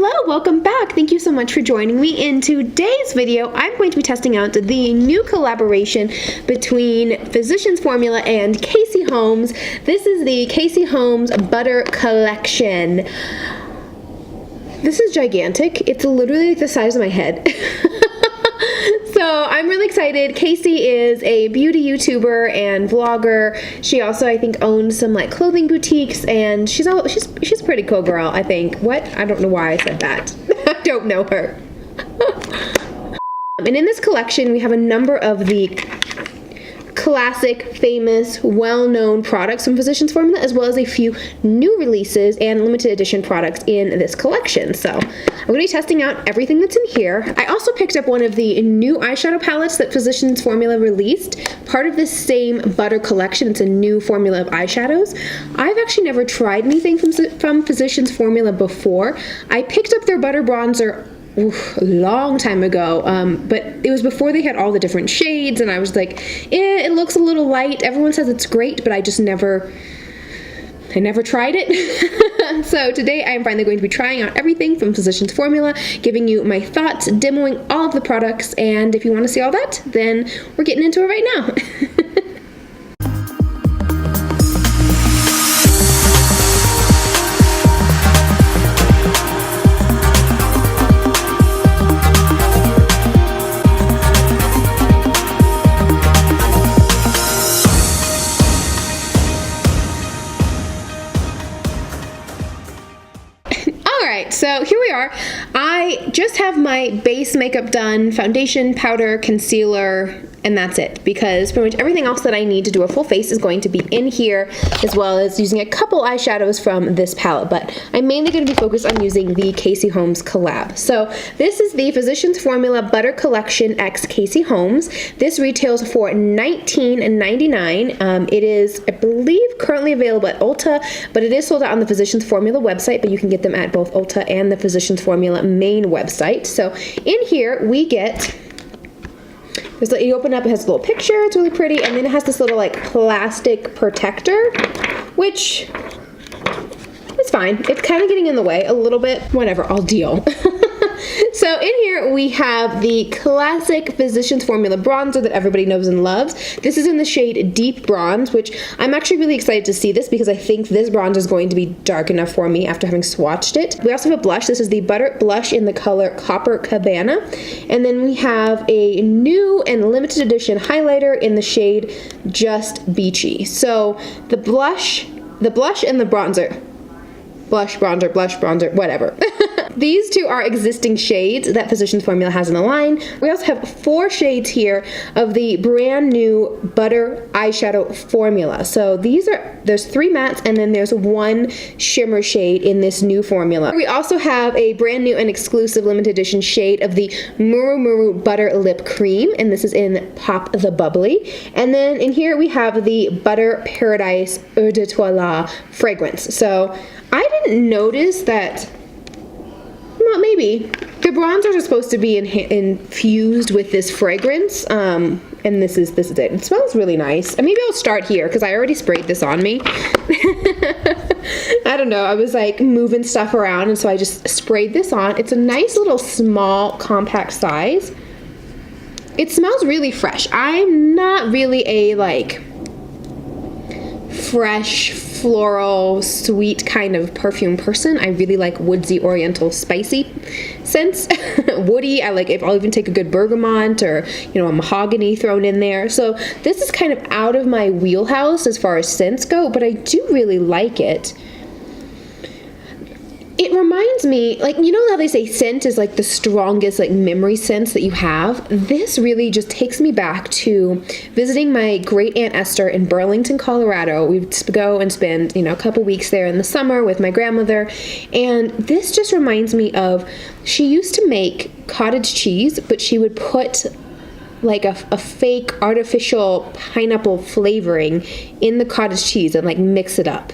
Hello, welcome back. Thank you so much for joining me. In today's video, I'm going to be testing out the new collaboration between Physicians Formula and Casey Holmes. This is the Casey Holmes Butter Collection. This is gigantic. It's literally like the size of my head. So I'm really excited. Casey is a beauty YouTuber and vlogger. She also, I think, owns some like clothing boutiques, and she's a pretty cool girl, I think. What? I don't know why I said that. I don't know her. And in this collection, we have a number of the classic, famous, well-known products from Physicians Formula, as well as a few new releases and limited edition products in this collection. So I'm going to be testing out everything that's in here. I also picked up one of the new eyeshadow palettes that Physicians Formula released, part of this same butter collection. It's a new formula of eyeshadows. I've actually never tried anything from Physicians Formula before. I picked up their butter bronzer a long time ago, but it was before they had all the different shades, and I was like, it looks a little light. Everyone says it's great, but I never tried it. So today I am finally going to be trying out everything from Physicians Formula, giving you my thoughts, demoing all of the products, and if you want to see all that, then we're getting into it right now. So here we are. I just have my base makeup done, foundation, powder, concealer, and that's it, because pretty much everything else that I need to do a full face is going to be in here, as well as using a couple eyeshadows from this palette, but I'm mainly going to be focused on using the Casey Holmes collab. So this is the Physicians Formula Butter Collection X Casey Holmes. This retails for $19.99. It is, I believe, currently available at Ulta, but it is sold out on the Physicians Formula website, but you can get them at both Ulta and the Physicians Formula main website. So in here we get, you open up, it has a little picture, it's really pretty, and then it has this little like plastic protector, which is fine. It's kind of getting in the way a little bit. Whatever, I'll deal. So in here we have the classic Physicians Formula bronzer that everybody knows and loves. This is in the shade Deep Bronze, which I'm actually really excited to see this because I think this bronzer is going to be dark enough for me after having swatched it. We also have a blush. This is the Butter Blush in the color Copper Cabana. And then we have a new and limited edition highlighter in the shade Just Beachy. So the blush and the bronzer. Blush, bronzer, whatever. These two are existing shades that Physicians Formula has in the line. We also have 4 shades here of the brand new Butter eyeshadow formula. So there's 3 mattes and then there's 1 shimmer shade in this new formula. We also have a brand new and exclusive limited edition shade of the Muru Muru Butter Lip Cream, and this is in Pop the Bubbly. And then in here we have the Butter Paradise Eau de Toilette fragrance. So I didn't notice that. Well, maybe. The bronzers are supposed to be infused with this fragrance, and this is it. It smells really nice. And maybe I'll start here, because I already sprayed this on me. I don't know, I was like moving stuff around, and so I just sprayed this on. It's a nice little small compact size. It smells really fresh. I'm not really a like fresh, floral, sweet kind of perfume person. I really like woodsy, oriental, spicy scents. Woody, I'll even take a good bergamot or, a mahogany thrown in there. So this is kind of out of my wheelhouse as far as scents go, but I do really like it. It reminds me, how they say scent is like the strongest memory sense that you have? This really just takes me back to visiting my great aunt Esther in Burlington, Colorado. We would go and spend, a couple weeks there in the summer with my grandmother. And this just reminds me of, she used to make cottage cheese, but she would put like a fake artificial pineapple flavoring in the cottage cheese and mix it up.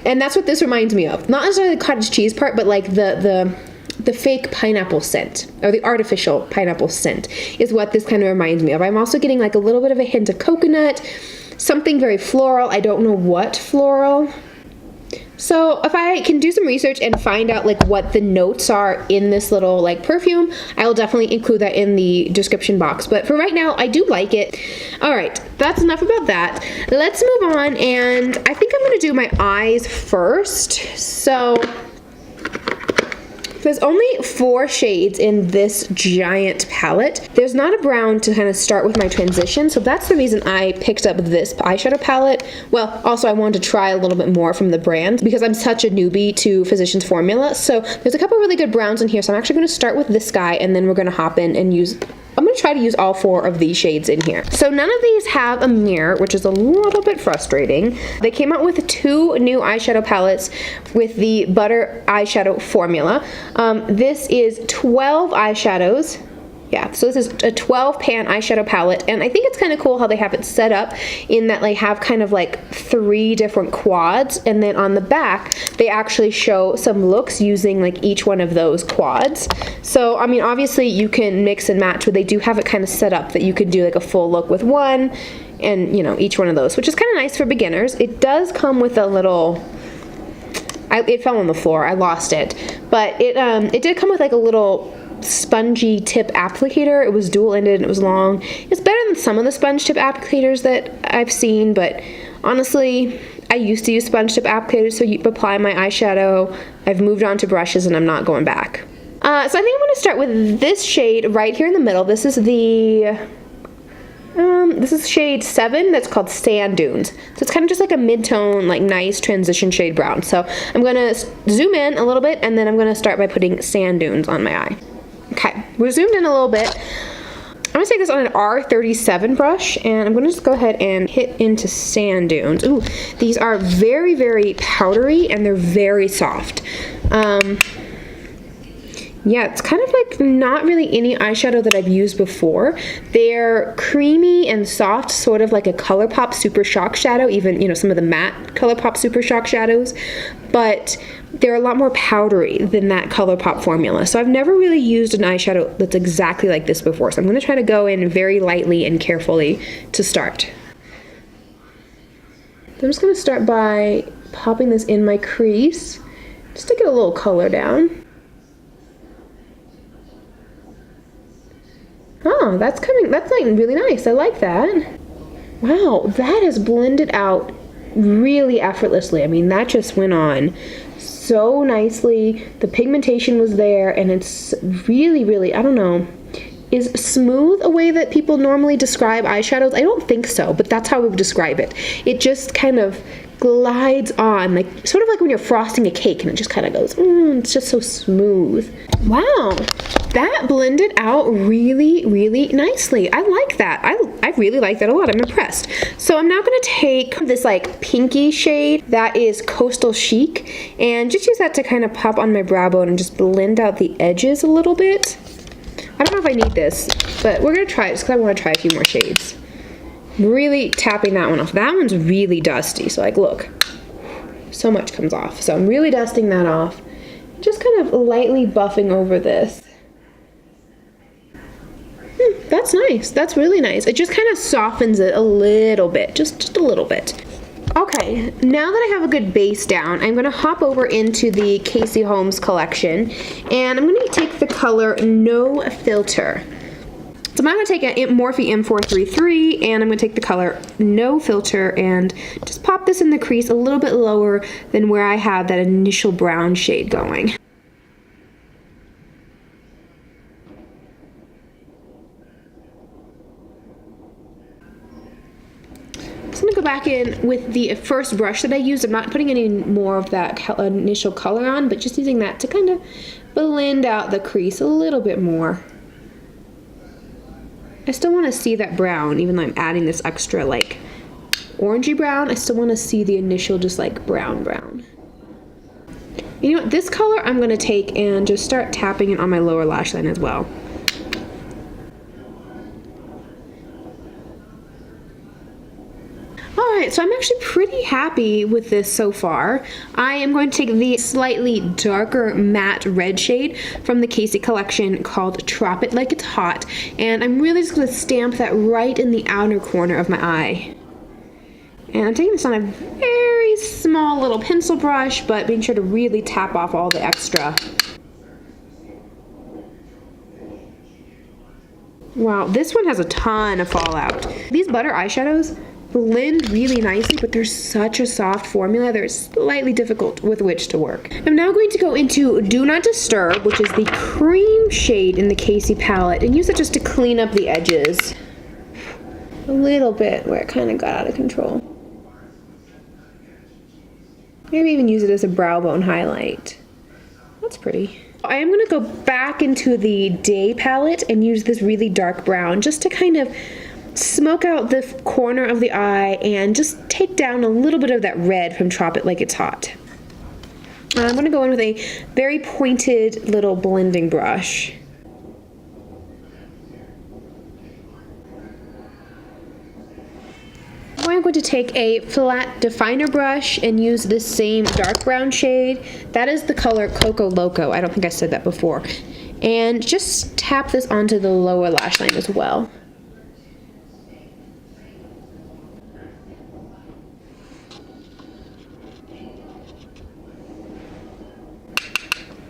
And that's what this reminds me of. Not necessarily the cottage cheese part, but the fake pineapple scent, or the artificial pineapple scent, is what this kind of reminds me of. I'm also getting a little bit of a hint of coconut, something very floral. I don't know what floral. So if I can do some research and find out like what the notes are in this little like perfume, I'll definitely include that in the description box. But for right now, I do like it. All right, that's enough about that. Let's move on, and I think I'm gonna do my eyes first. So there's only 4 shades in this giant palette. There's not a brown to kind of start with my transition, so that's the reason I picked up this eyeshadow palette. Well, also I wanted to try a little bit more from the brand because I'm such a newbie to Physicians Formula. So there's a couple really good browns in here, so I'm actually gonna start with this guy and then we're gonna hop in and I'm gonna try to use all 4 of these shades in here. So none of these have a mirror, which is a little bit frustrating. They came out with 2 new eyeshadow palettes with the Butter eyeshadow formula. This is 12 eyeshadows. Yeah, so this is a 12 pan eyeshadow palette, and I think it's kind of cool how they have it set up in that they have kind of like 3 different quads, and then on the back they actually show some looks using like each one of those quads. So I mean, obviously you can mix and match, but they do have it kind of set up that you could do like a full look with one, and you know, each one of those, which is kind of nice for beginners. It does come with a little, it fell on the floor, I lost it, but it did come with like a little spongy tip applicator. It was dual-ended and it was long. It's better than some of the sponge tip applicators that I've seen, but honestly, I used to use sponge tip applicators so you apply my eyeshadow. I've moved on to brushes and I'm not going back. So I think I'm going to start with this shade right here in the middle. This is shade 7 that's called Sand Dunes. So it's kind of just like a mid-tone, like nice transition shade brown. So I'm going to zoom in a little bit and then I'm going to start by putting Sand Dunes on my eye. Okay, we're zoomed in a little bit. I'm gonna take this on an R37 brush and I'm gonna just go ahead and hit into Sand Dunes. Ooh, these are very, very powdery and they're very soft. Yeah, it's kind of like not really any eyeshadow that I've used before. They're creamy and soft, sort of like a ColourPop Super Shock shadow, even, you know, some of the matte ColourPop Super Shock shadows, but they're a lot more powdery than that ColourPop formula. So I've never really used an eyeshadow that's exactly like this before. So I'm going to try to go in very lightly and carefully to start. I'm just going to start by popping this in my crease, just to get a little color down. Oh, that's like really nice. I like that. Wow, that is blended out really effortlessly. I mean, that just went on so nicely. The pigmentation was there and it's really, really, I don't know, is smooth a way that people normally describe eyeshadows? I don't think so, but that's how we would describe it. It just kind of glides on, like sort of like when you're frosting a cake and it just kind of goes, it's just so smooth. Wow, that blended out really, really nicely. I like that. I really like that a lot. I'm impressed. So I'm now going to take this like pinky shade that is Coastal Chic and just use that to kind of pop on my brow bone and just blend out the edges a little bit. I don't know if I need this, but we're going to try it just because I want to try a few more shades. I'm really tapping that one off. That one's really dusty, so like look, so much comes off. So I'm really dusting that off. Just kind of lightly buffing over this. That's nice. That's really nice. It just kind of softens it a little bit, just a little bit. Okay, now that I have a good base down, I'm going to hop over into the Casey Holmes collection, and I'm going to take the color No Filter. So I'm going to take a Morphe M433, and I'm going to take the color No Filter and just pop this in the crease a little bit lower than where I had that initial brown shade going. I'm going to go back in with the first brush that I used. I'm not putting any more of that initial color on, but just using that to kind of blend out the crease a little bit more. I still want to see that brown, even though I'm adding this extra like orangey brown. I still want to see the initial just like brown. You know what, this color I'm going to take and just start tapping it on my lower lash line as well. Alright, so I'm actually pretty happy with this so far. I am going to take the slightly darker matte red shade from the Casey collection called Tropic Like It's Hot, and I'm really just going to stamp that right in the outer corner of my eye. And I'm taking this on a very small little pencil brush, but being sure to really tap off all the extra. Wow, this one has a ton of fallout. These butter eyeshadows blend really nicely, but they're such a soft formula, they're slightly difficult with which to work. I'm now going to go into Do Not Disturb, which is the cream shade in the Casey palette, and use it just to clean up the edges a little bit where it kind of got out of control. Maybe even use it as a brow bone highlight. That's pretty. I am going to go back into the Day palette and use this really dark brown just to kind of smoke out the corner of the eye and just take down a little bit of that red from Tropic Like It's Hot. I'm going to go in with a very pointed little blending brush. I'm going to take a flat definer brush and use this same dark brown shade. That is the color Coco Loco. I don't think I said that before. And just tap this onto the lower lash line as well.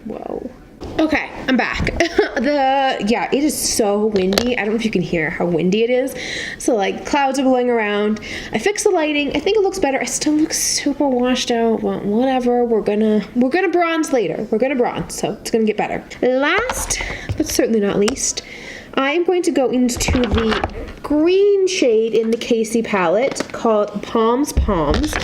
Whoa. Okay, I'm back. Yeah, it is so windy. I don't know if you can hear how windy it is. So like clouds are blowing around. I fixed the lighting. I think it looks better. I still look super washed out, but whatever. We're gonna bronze later. We're gonna bronze, so it's gonna get better. Last, but certainly not least, I'm going to go into the green shade in the Casey palette called Palms.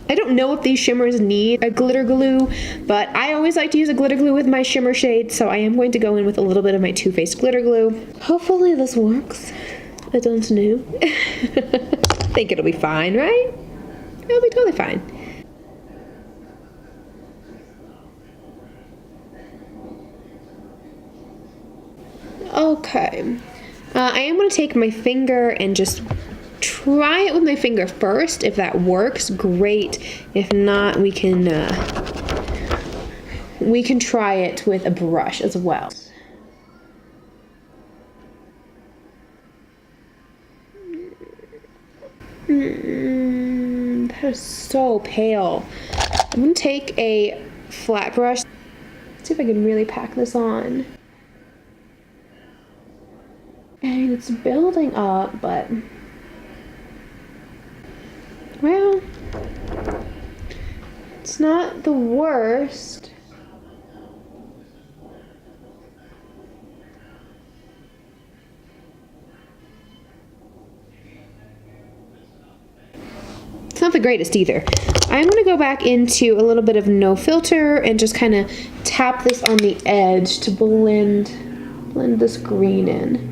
I don't know if these shimmers need a glitter glue, but I always like to use a glitter glue with my shimmer shade, so I am going to go in with a little bit of my Too Faced glitter glue. Hopefully this works. I don't know. I think it'll be fine, right? It'll be totally fine. Okay. I am going to take my finger and just try it with my finger first. If that works, great. If not, we can try it with a brush as well. That is so pale. I'm going to take a flat brush. Let's see if I can really pack this on. And it's building up, but well, it's not the worst. It's not the greatest either. I'm going to go back into a little bit of No Filter and just kind of tap this on the edge to blend this green in.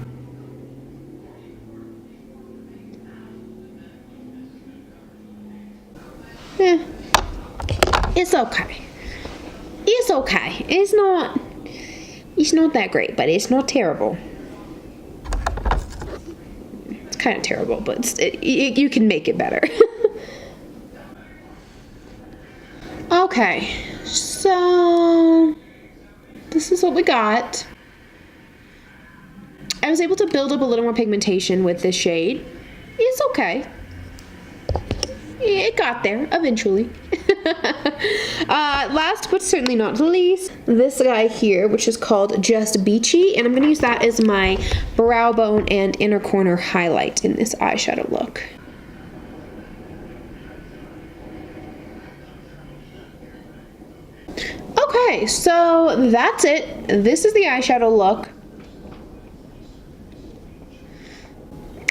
It's okay. It's okay. It's not that great, but it's not terrible. It's kind of terrible, but you can make it better. Okay, so this is what we got. I was able to build up a little more pigmentation with this shade. It's okay. It got there eventually. Last but certainly not least, this guy here, which is called Just Beachy, and I'm going to use that as my brow bone and inner corner highlight in this eyeshadow look. Okay, so that's it. This is the eyeshadow look.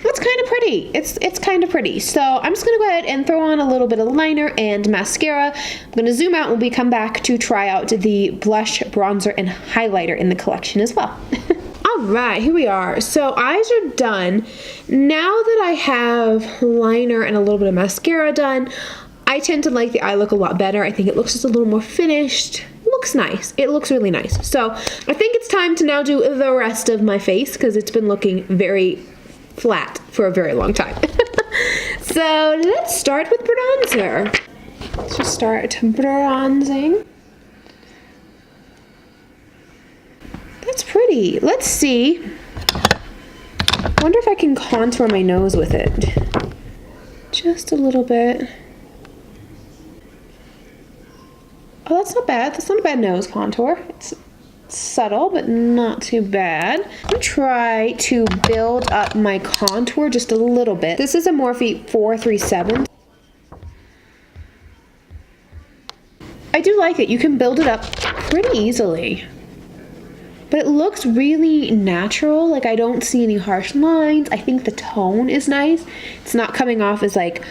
It's kind of pretty. It's kind of pretty. So I'm just going to go ahead and throw on a little bit of liner and mascara. I'm going to zoom out when we come back to try out the blush, bronzer, and highlighter in the collection as well. Alright, here we are. So eyes are done. Now that I have liner and a little bit of mascara done, I tend to like the eye look a lot better. I think it looks just a little more finished. Looks nice. It looks really nice. So I think it's time to now do the rest of my face because it's been looking very flat for a very long time. So let's start with bronzer. Let's just start bronzing. That's pretty. Let's see. Wonder if I can contour my nose with it. Just a little bit. that's not bad. That's not a bad nose contour. It's subtle, but not too bad. I'm gonna try to build up my contour just a little bit. This is a Morphe 437. I do like it. You can build it up pretty easily. But it looks really natural. Like, I don't see any harsh lines. I think the tone is nice. It's not coming off as like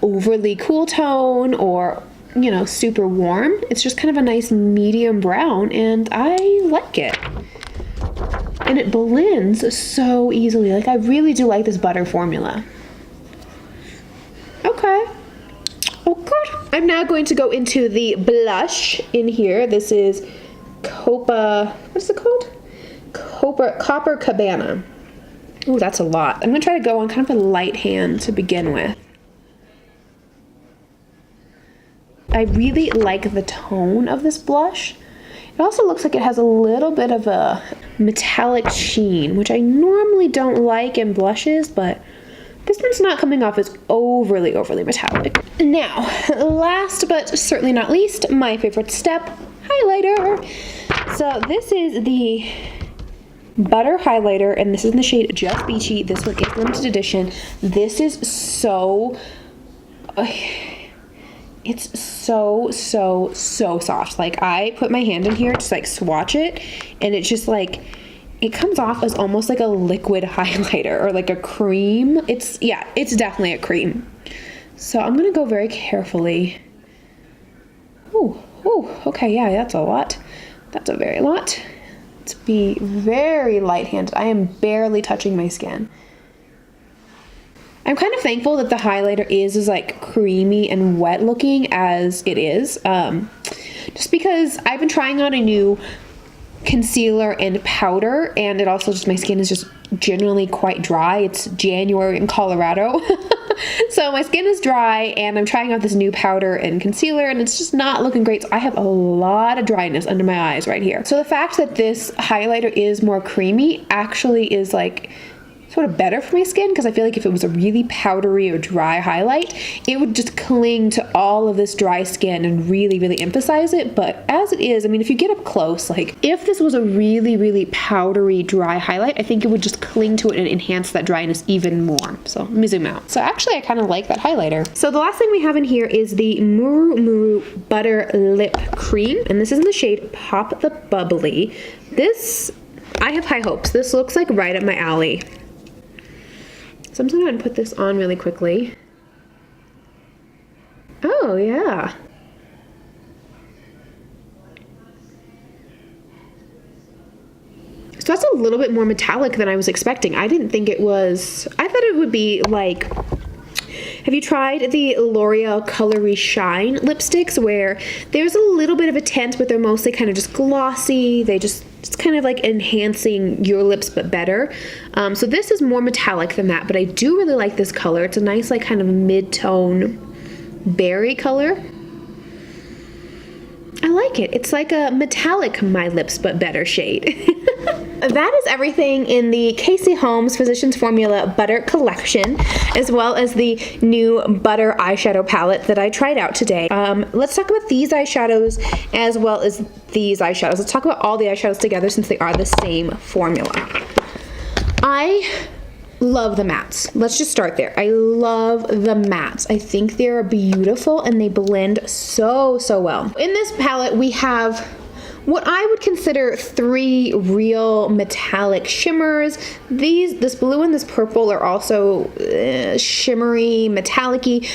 overly cool tone or, you know, super warm. It's just kind of a nice medium brown, and I like it. And it blends so easily. Like, I really do like this butter formula. Okay. Oh, good. I'm now going to go into the blush in here. This is what is it called? Copper Cabana. Oh, that's a lot. I'm gonna try to go on kind of a light hand to begin with. I really like the tone of this blush. It also looks like it has a little bit of a metallic sheen, which I normally don't like in blushes, but this one's not coming off as overly metallic. Now, last but certainly not least, my favorite step, highlighter. So this is the butter highlighter, and this is in the shade Just Beachy. This one is limited edition. This is so, it's so soft. Like, I put my hand in here to like swatch it, and it's just like, it comes off as almost like a liquid highlighter or like a cream. It's definitely a cream. So I'm gonna go very carefully. Ooh, okay, yeah, that's a lot. That's a very lot. To be very light-handed. I am barely touching my skin. I'm kind of thankful that the highlighter is as like creamy and wet looking as it is. Just because I've been trying out a new concealer and powder, and it also just, my skin is just generally quite dry. It's January in Colorado. So my skin is dry, and I'm trying out this new powder and concealer, and it's just not looking great. So I have a lot of dryness under my eyes right here. So the fact that this highlighter is more creamy actually is like sort of better for my skin, because I feel like if it was a really powdery or dry highlight, it would just cling to all of this dry skin and really emphasize it. But as it is, I mean, if you get up close, like if this was a really powdery dry highlight, I think it would just cling to it and enhance that dryness even more. So let me zoom out. So actually I kind of like that highlighter. So the last thing we have in here is the Muru Butter Lip Cream, and this is in the shade Pop the Bubbly. This, I have high hopes. This looks like right up my alley. So I'm just going to put this on really quickly. Oh, yeah. So that's a little bit more metallic than I was expecting. I didn't think it was, I thought it would be like, have you tried the L'Oreal Colory Shine lipsticks, where there's a little bit of a tint, but they're mostly kind of just glossy. It's kind of like enhancing your lips, but better. So this is more metallic than that, but I do really like this color. It's a nice, like, kind of mid-tone berry color. I like it. It's like a metallic My Lips But Better shade. That is everything in the Casey Holmes Physicians Formula Butter Collection, as well as the new Butter eyeshadow palette that I tried out today. Let's talk about these eyeshadows as well as these eyeshadows. Let's talk about all the eyeshadows together since they are the same formula. I love the mattes. Let's just start there. I love the mattes. I think they're beautiful and they blend so well. In this palette we have what I would consider 3 real metallic shimmers. This blue and this purple are also shimmery, metallic-y.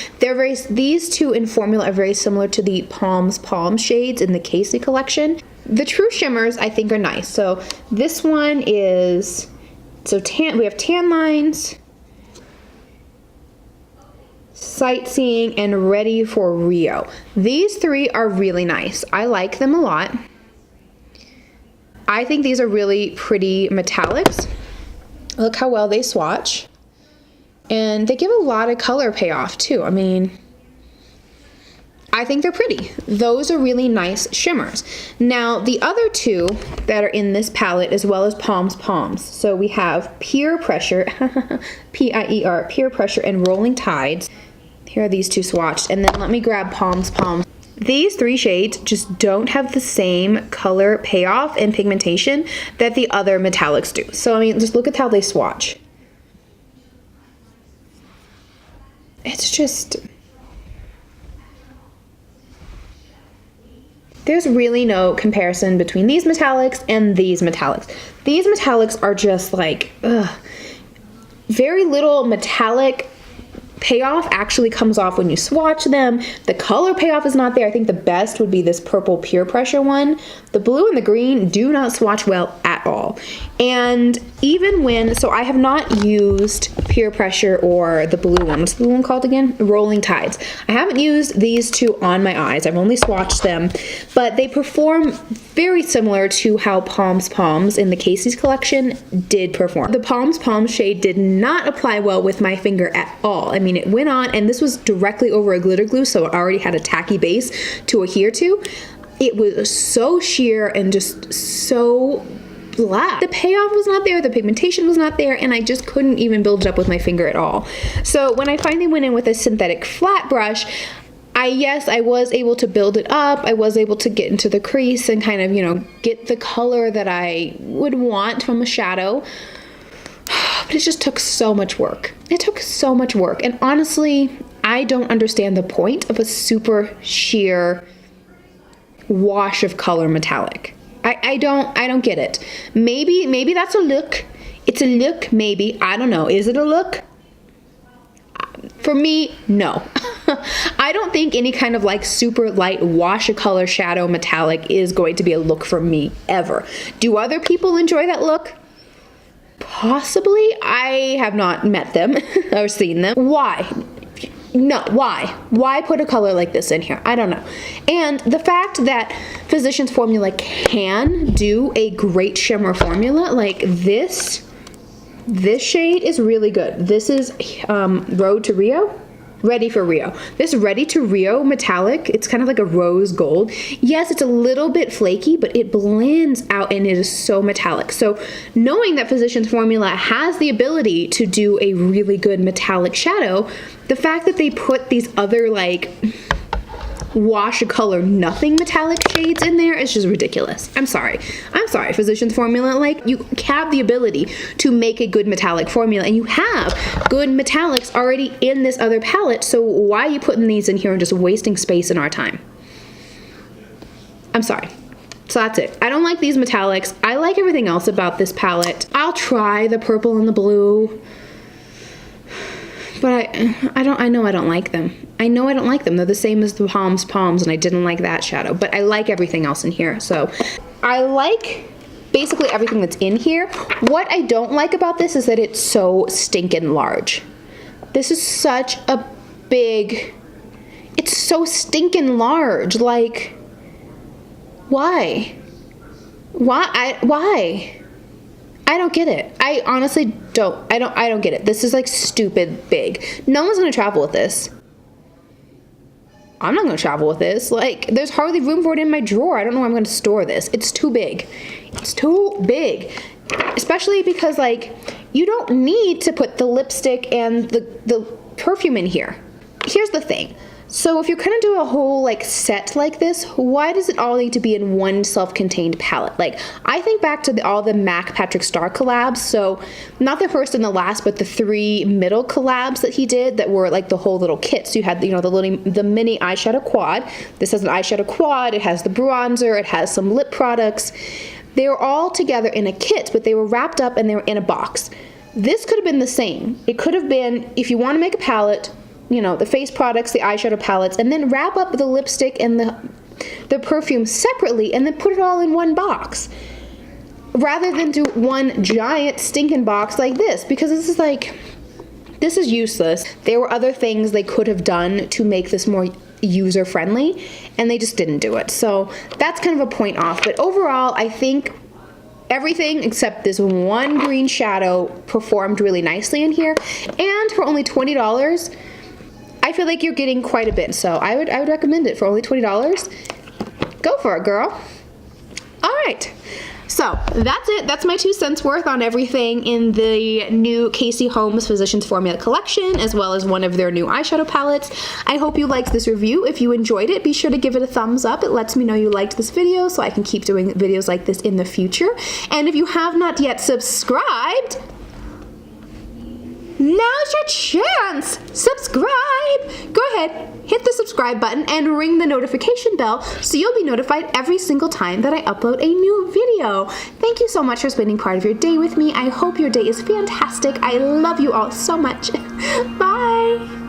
These two in formula are very similar to the Palm shades in the Casey collection. The true shimmers I think are nice. So this one is, we have Tan Lines, Sightseeing, and Ready for Rio. These 3 are really nice. I like them a lot. I think these are really pretty metallics. Look how well they swatch. And they give a lot of color payoff too. I mean, I think they're pretty. Those are really nice shimmers. Now, the other 2 that are in this palette, as well as Palms. So we have Peer Pressure, P-I-E-R, Peer Pressure, and Rolling Tides. Here are these 2 swatched. And then let me grab Palms. These three shades just don't have the same color payoff and pigmentation that the other metallics do. So, I mean, just look at how they swatch. It's just... there's really no comparison between these metallics and these metallics. These metallics are just like, ugh. Very little metallic payoff actually comes off when you swatch them. The color payoff is not there. I think the best would be this purple Pure Pressure one. The blue and the green do not swatch well at all. And even when, so I have not used Pure Pressure or the blue one. What's the blue one called again? Rolling Tides. I haven't used these two on my eyes. I've only swatched them, but they perform very similar to how Palms in the Casey's collection did perform. The Palms shade did not apply well with my finger at all. I mean, it went on, and this was directly over a glitter glue, so it already had a tacky base to adhere to. It was so sheer and just so black. The payoff was not there, the pigmentation was not there, and I just couldn't even build it up with my finger at all. So when I finally went in with a synthetic flat brush, yes, I was able to build it up. I was able to get into the crease and kind of, you know, get the color that I would want from a shadow. But it just took so much work. It took so much work. And honestly, I don't understand the point of a super sheer wash of color metallic. I don't get it. Maybe that's a look. It's a look, maybe. I don't know. Is it a look? For me, no. I don't think any kind of like super light wash of color shadow metallic is going to be a look for me ever. Do other people enjoy that look? Possibly. I have not met them or seen them. Why? No, why? Why put a color like this in here? I don't know. And the fact that Physicians Formula can do a great shimmer formula like this shade is really good. This is Road to Rio? Ready for Rio. This Ready to Rio metallic, it's kind of like a rose gold. Yes, it's a little bit flaky, but it blends out and it is so metallic. So knowing that Physicians Formula has the ability to do a really good metallic shadow, the fact that they put these other like wash of color nothing metallic shades in there is just ridiculous. I'm sorry, Physicians Formula. Like, you have the ability to make a good metallic formula, and you have good metallics already in this other palette, so why are you putting these in here and just wasting space in our time? I'm sorry. So that's it. I don't like these metallics. I like everything else about this palette. I'll try the purple and the blue, but I know I don't like them. I know I don't like them. They're the same as the Palms, and I didn't like that shadow, but I like everything else in here. So I like basically everything that's in here. What I don't like about this is that it's so stinking large. This is such a big, it's so stinking large. Like, why? Why? I don't get it. I honestly don't. I don't get it. This is like stupid big. No one's gonna travel with this. I'm not gonna travel with this. Like, there's hardly room for it in my drawer. I don't know where I'm gonna store this. It's too big. It's too big. Especially because, like, you don't need to put the lipstick and the perfume in here. Here's the thing. So if you're gonna do a whole like set like this, why does it all need to be in one self-contained palette? Like, I think back to all the MAC Patrick Star collabs, so not the first and the last, but the 3 middle collabs that he did that were like the whole little kit. So you had, you know, the mini eyeshadow quad. This has an eyeshadow quad, it has the bronzer, it has some lip products. They were all together in a kit, but they were wrapped up and they were in a box. This could have been the same. It could have been, if you want to make a palette, you know, the face products, the eyeshadow palettes, and then wrap up the lipstick and the perfume separately and then put it all in one box. Rather than do one giant stinking box like this, because this is like, this is useless. There were other things they could have done to make this more user-friendly, and they just didn't do it. So that's kind of a point off. But overall, I think everything except this one green shadow performed really nicely in here. And for only $20, I feel like you're getting quite a bit, so I would recommend it for only $20. Go for it, girl. All right. So that's it. That's my 2 cents worth on everything in the new Casey Holmes Physicians Formula collection, as well as one of their new eyeshadow palettes. I hope you liked this review. If you enjoyed it, be sure to give it a thumbs up. It lets me know you liked this video so I can keep doing videos like this in the future. And if you have not yet subscribed, now's your chance! Subscribe! Go ahead, hit the subscribe button and ring the notification bell so you'll be notified every single time that I upload a new video. Thank you so much for spending part of your day with me. I hope your day is fantastic. I love you all so much. Bye!